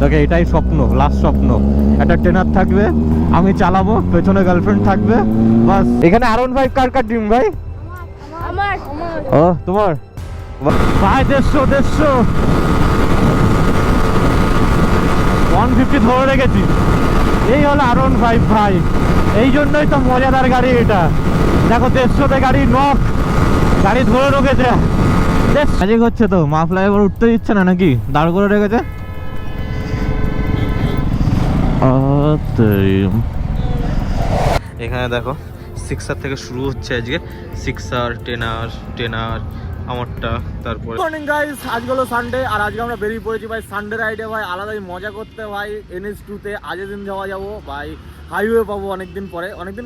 ওকে, এটাই স্বপ্ন, লাস্ট স্বপ্ন। একটা ট্রেনার থাকবে, আমি চালাবো, পেছনে গার্লফ্রেন্ড থাকবে, বাস। এখানে R15 কার ড্রিম ভাই? আমার ও তোমার ভাই? 150 150 ধরে রেখেছি। এই হলো R15 ভাই, এই জন্যই তো মজাদার গাড়ি এটা। দেখো 150-তে গাড়ি নক, গাড়ি ধরে রেখেছে। ম্যাজিক হচ্ছে তো, মাফলা এবার উঠতে দিচ্ছে না নাকি, দাঁড় করে রেখেছে। এখানে দেখো 6R থেকে শুরু হচ্ছে আজকে, 6R 10R আমারটা। তারপরে মর্নিং গাইস, আজকে হলো সানডে, আর আজকে আমরা বেরিয়ে পড়েছি ভাই সানডে রাইডে ভাই, আলাদাই মজা করতে ভাই। NH2-তে আজের দিন যাওয়া যাবো ভাই, হাইওয়ে পাবো অনেকদিন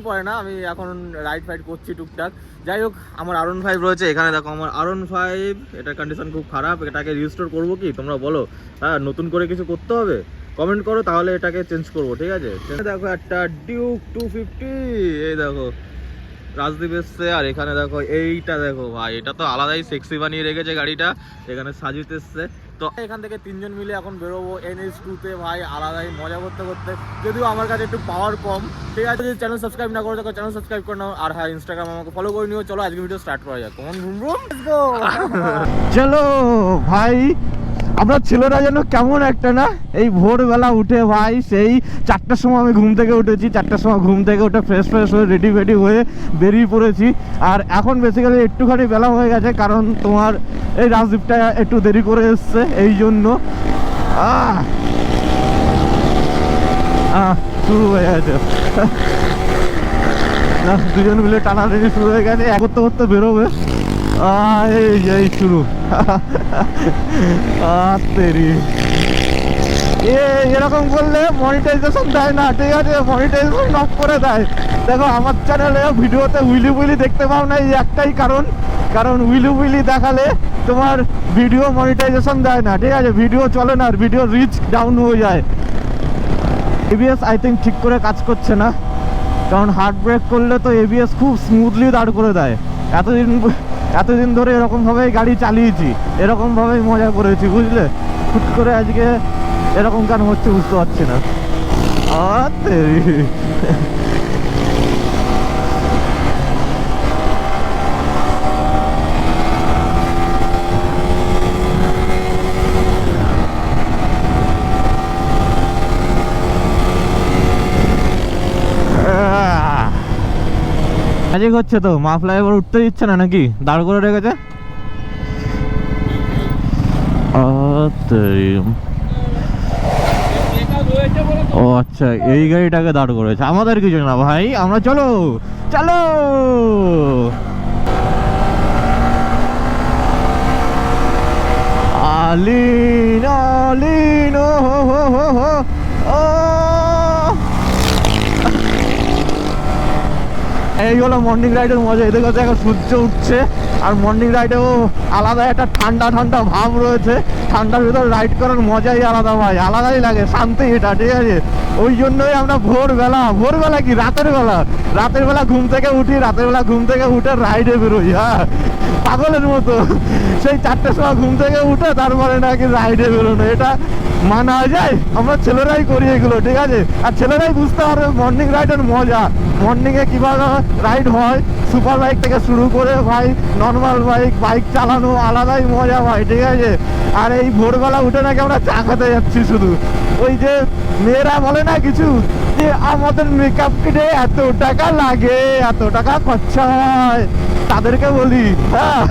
পরে না, আমি এখন রাইড ফাইড করছি টুকটাক। যাই হোক, আমার R15 রয়েছে এখানে, দেখো আমার R15, এটার কন্ডিশন খুব খারাপ। এটাকে রিস্টোর করবো কি তোমরা বলো? হ্যাঁ, নতুন করে কিছু করতে হবে, কমেন্ট করো, তাহলে এটাকে চেঞ্জ করবো, ঠিক আছে? দেখো একটা ডিউক 250, এই দেখো রাজদীপ এসছে। আর এখানে দেখো এইটা দেখো ভাই, এটা তো আলাদাই সেক্সি বানিয়ে রেখেছে গাড়িটা। এখানে সাজিত এসছে। তো এখান থেকে 3 জন মিলে এখন বেরোবো NH2-তে ভাই, আলাদাই মজা করতে করতে। যদিও আমার কাছে একটু পাওয়ার কম, ঠিক আছে? যদি চ্যানেল সাবস্ক্রাইব না করে থাকো, চ্যানেল সাবস্ক্রাইব করে নাও। আর হ্যাঁ, ইনস্টাগ্রাম আমাকে ফলো করে নিও। চলো আজকে ভিডিও স্টার্ট করা যাক। Common boom boom, let's go. চলো ভাই, আমরা ছেলেরা যেন কেমন একটা না, এই ভোরবেলা উঠে ভাই, সেই 4টার সময় আমি ঘুম থেকে উঠেছি। 4টার সময় ঘুম থেকে উঠে ফ্রেশ হয়ে রেডি হয়ে বেরিয়ে পড়েছি। আর এখন বেসিক্যালি একটুখানি বেলা হয়ে গেছে, কারণ তোমার এই রাজদীপটা একটু দেরি করে এসছে, এই জন্য শুরু হয়ে গেছে না, দুজন মিলে টানাটানি শুরু হয়ে গেছে, করতে করতে বেরোবে। এই শুরু। এরকম করলে মনিটাইজেশন দেয় না, ঠিক আছে? মনিটাইজেশন অফ করে দেয়। দেখো আমার চ্যানেলে ভিডিওতে উইলি দেখতে পাও না, এই একটাই কারণ উইলি দেখালে তোমার ভিডিও মনিটাইজেশন দেয় না, ঠিক আছে? ভিডিও চলে না, আর ভিডিও রিচ ডাউন হয়ে যায়। ABS আই থিঙ্ক ঠিক করে কাজ করছে না, কারণ হার্ড ব্রেক করলে তো ABS খুব স্মুথলি দাঁড় করে দেয়। এতদিন ধরে এরকমভাবেই গাড়ি চালিয়েছি, এরকমভাবেই মজা করেছি, বুঝলে? হুট করে আজকে এরকম কেন হচ্ছে বুঝতে পারছি না। ম্যাজিক হচ্ছে তো, মাফলা এবার উঠতে দিচ্ছে না নাকি, দাঁড় করে রেখেছে। ও আচ্ছা, এই গাড়িটাকে দাঁড় করেছে, আমাদের কিছু না ভাই, আমরা চলো আলিন এই হলো মর্নিং রাইডের মজা। এদের কাছে এখন সূর্য উঠছে, আর মর্নিং রাইডেও আলাদা একটা ঠান্ডা ভাব রয়েছে। ঠান্ডার ভিতরে রাইড করার মজাই আলাদা ভাই, আলাদাই লাগে, শান্তি এটা, ঠিক আছে? ওই জন্যই আমরা ভোরবেলা কি রাতের বেলা ঘুম থেকে উঠে রাইডে বেরোই। হ্যাঁ, পাগলের মতো সেই 4টার সময় ঘুম থেকে উঠে তারপরে নাকি রাইডে বেরোনো, এটা মানা যায়? আমরা ছেলেরাই করি এগুলো, ঠিক আছে? আর ছেলেরাই বুঝতে পারবে মর্নিং রাইডের মজা, মর্নিংয়ে কীভাবে রাইড হয়। সুপার বাইক থেকে শুরু করে ভাই নর্মাল বাইক চালানো আলাদাই মজা ভাই, ঠিক আছে? আর এই ভোরবেলা উঠে নাকি আমরা চা খেতে যাচ্ছি শুধু। ওই যে মেয়েরা বলে না কিছু, যে আমাদের মেকআপ কিটে এত টাকা লাগে, এত টাকা খরচা হয়, তাদেরকে বলি হ্যাঁ,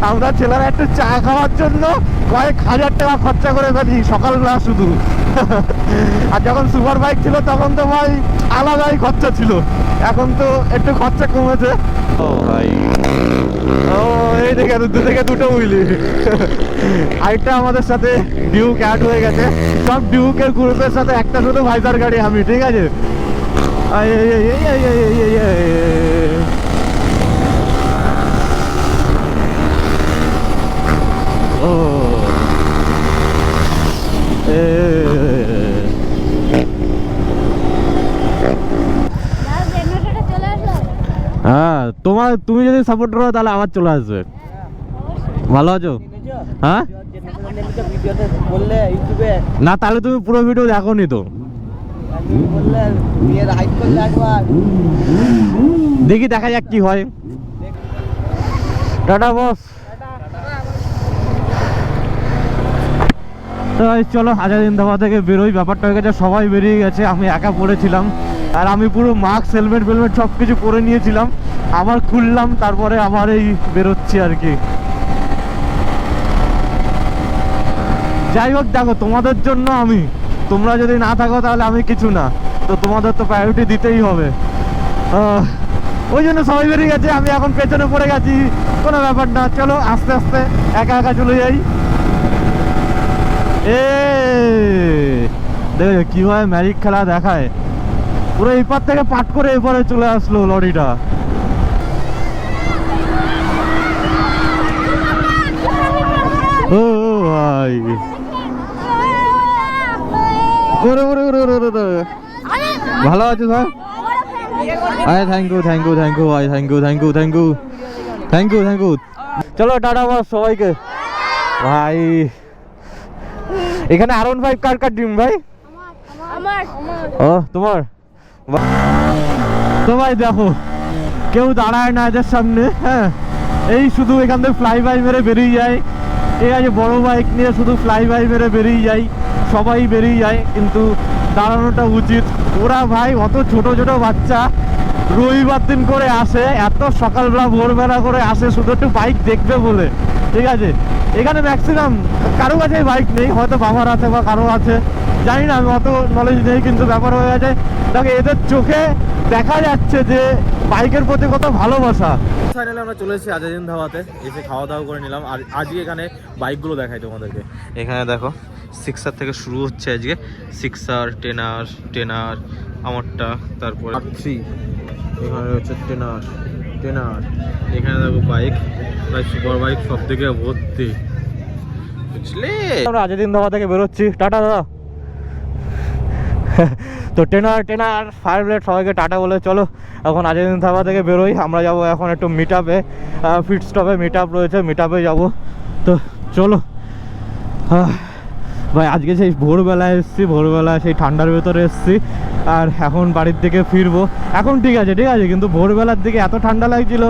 আমরা ছেলেরা একটু চা খাওয়ার জন্য কয়েক হাজার টাকা খরচা করে ফেলি সকালবেলা শুধু। আর যখন সুপার বাইক ছিল তখন তো ভাই আলাদাই খরচা ছিল, এখন তো একটু খরচা কমেছে। ও ভাই, ও এই দেখে দুটো উইলি। আরেকটা আমাদের সাথে ডিউক অ্যাড হয়ে গেছে, সব ডিউকের গ্রুপের সাথে একটা শুধু ভাইজার গাড়ি আমি, ঠিক আছে? ও হ্যাঁ, তুমি যদি সাপোর্ট করো তাহলে আবার চলে আসবে। ভালো আছো? হ্যাঁ না, তাহলে তুমি পুরো ভিডিও দেখো নি তো। দেখি দেখা যাক কি হয়। টাটা বস। তো চলো আজাদিন ধাবা থেকে বেরোই। ব্যাপারটা হয়ে গেছে সবাই বেরিয়ে গেছে, আমি একা পড়েছিলাম। আর আমি পুরো মাস্ক হেলমেট ফেলমেট সব কিছু পরে নিয়েছিলাম, আবার খুললাম, তারপরে আবার এই বেরোচ্ছি আর কি। যাই হোক দেখো, তোমাদের জন্য আমি, তোমরা যদি না থাকো তাহলে আমি কিছু না, তো তোমাদের তো প্রায়োরিটি দিতেই হবে। ওই জন্য সবাই বেরিয়ে গেছে, আমি এখন পেছনে পড়ে গেছি, কোনো ব্যাপার না। চলো আস্তে আস্তে একা একা চলে যাই। দেখো কিভাবে ম্যাজিক খেলা দেখায়, পুরো এই পার থেকে পাট করে এপারে চলে আসলো লরিটা। ও ভাই ভালো আছো স্যার? আরে thank you thank you thank you ভাই, thank you thank you thank you thank you thank you. চলো টাটা বস সবাইকে। ভাই এখানে R15 কার ড্রিম ভাই? ও তোমার। তো ভাই দেখো কেউ দাঁড়ায় না এদের সামনে, হ্যাঁ এই শুধু এখান থেকে ফ্লাই বাই মেরে বেরিয়ে যায়। ঠিক আছে, বড় বাইক নিয়ে শুধু ফ্লাই বাই মেরে বেরিয়ে যায়, সবাই বেরিয়ে যায়, কিন্তু দাঁড়ানোটা উচিত। ওরা ভাই অত ছোট ছোট বাচ্চা রবিবার দিন করে আসে, এত সকালবেলা ভোরবেলা করে আসে শুধু একটু বাইক দেখবে বলে। ঠিক আছে, এখানে ম্যাক্সিমাম কারো কাছে বাইক নেই, হয়তো বাবার আছে বা কারো আছে, জানি না, আমি অত নলেজ নেই, কিন্তু ব্যাপার হয়ে গেছে দেখো এদের চোখে দেখা যাচ্ছে যে বাইকের প্রতি কত ভালোবাসা। ফাইনালি আমরা চলে এসেছি আজাদিন ধাবাতে, এসে খাওয়া দাওয়া করে নিলাম। আর আজকে এখানে বাইকগুলো দেখাই তোমাদেরকে। এখানে দেখো 6R থেকে শুরু হচ্ছে আজকে, 6R 10R আমারটা, তারপরে 3, এখানে হচ্ছে 10R। এখানে দেখো বাইক সুপার বাইক সব থেকে ভর্তি, বুঝলে। আমরা আজাদিন ধাবা থেকে বেরোচ্ছি, টাটা দাদা। তো 10R ফায়ার ব্লেড সবাইকে টাটা বলে চলো এখন আজাদিন ধাবা থেকে বেরোই। আমরা যাব এখন একটু মিট আপে, ফিট স্টপে মিট আপ রয়েছে, মিট আপে যাবো। তো চলো ভাই, আজকে সেই ভোরবেলায় এসেছি, ভোরবেলায় সেই ঠান্ডার ভেতরে এসেছি, আর এখন বাড়ির দিকে ফিরবো। এখন ঠিক আছে কিন্তু ভোরবেলার দিকে এত ঠান্ডা লাগছিল।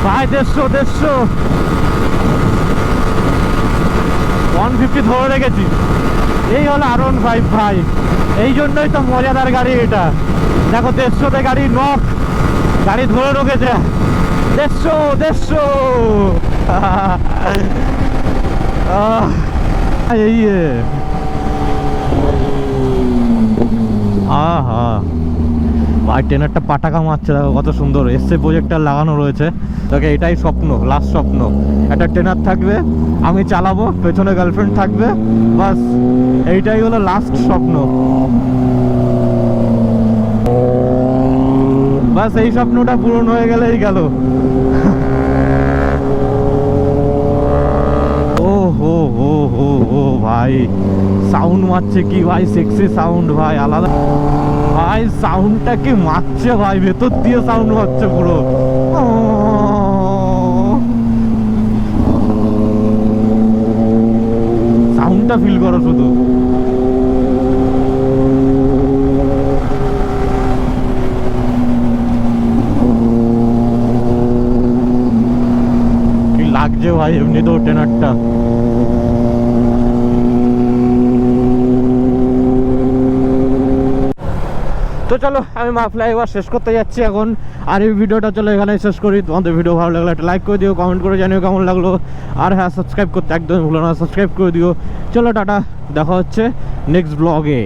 ভাই 150 150 ধরে রেখেছি। এই হলো R15 ভাই, এই জন্যই তো মজাদার গাড়ি এটা। দেখো 150-তে গাড়ি নক, গাড়ি ধরে রেখেছে 150 এই ভাই 10-রটা পাটাকা মারছে, দেখো কত সুন্দর এসছে, প্রজেক্টর লাগানো রয়েছে। দেখো এটাই স্বপ্ন, লাস্ট স্বপ্ন, একটা 10-আর থাকবে, আমি চালাবো, পেছনে গার্লফ্রেন্ড থাকবে, বাস এইটাই হলো লাস্ট স্বপ্ন। বাস এই স্বপ্নটা পূরণ হয়ে গেলেই গেল। ও হো হো হো হো ভাই, সাউন্ড মারছে কি ভাই, সেক্সি সাউন্ড ভাই, আলাদা ভাই, সাউন্ডটা কি মারছে ভাই, ভেতর দিয়ে সাউন্ড মারছে পুরো। সাউন্ডটা ফিল করো শুধু। কি লাগছে ভাই এমনি তো 10-রটা। তো চলো আমি মাফলাই এবার শেষ করতে যাচ্ছি এখন, আর এই ভিডিওটা চলো এখানে শেষ করি। তোমাদের ভিডিও ভালো লাগলে একটা লাইক করে দিও, কমেন্ট করে জানিও কেমন লাগলো, আর হ্যাঁ সাবস্ক্রাইব করতে একদমই ভুলো না, সাবস্ক্রাইব করে দিও। চলো টাটা, দেখা হচ্ছে নেক্সট ব্লগে।